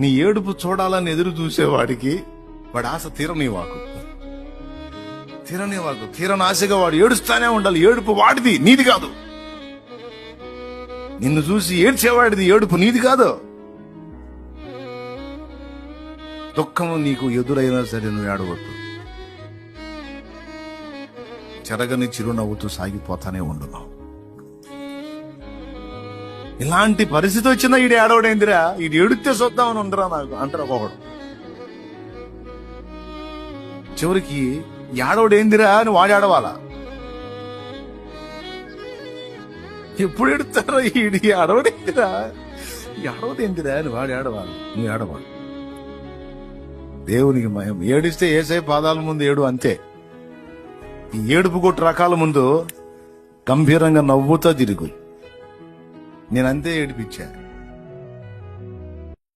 నీ ఏడుపు చూడాలని ఎదురు చూసేవాడికి వాడి ఆశ తీరనివాకు. తీరని ఆశగా వాడు ఏడుస్తానే ఉండాలి. ఏడుపు వాడిది, నీది కాదు. నిన్ను చూసి ఏడ్చేవాడిది, ఏడుపు నీది కాదు. దుఃఖము నీకు ఎదురైనా సరే నువ్వు ఏడవద్దు. చెరగని చిరునవ్వుతూ సాగిపోతానే ఉండును. ఇలాంటి పరిస్థితి వచ్చినా ఈడు ఏడవడేందిరా, ఈడు ఏడితే చూద్దామని ఉండరా నాకు అంటారు ఒకడు. చివరికి ఏడవడేందిరా అని వాడు ఏడవాలా? ఎప్పుడు ఎడుతారా ఈడి ఏడవడేందిరా, ఏడవదేందిరా అని వాడు ఏడవాలి, నువ్వు ఏడవాలి. దేవునికి మహిమ. ఏడిస్తే ఏసై పాదాల ముందు ఏడు, అంతే. ఈ ఏడుపు కొట్టు రకాల ముందు గంభీరంగా నవ్వుతా తిరుగు. నేనంతే ఏడిపించా.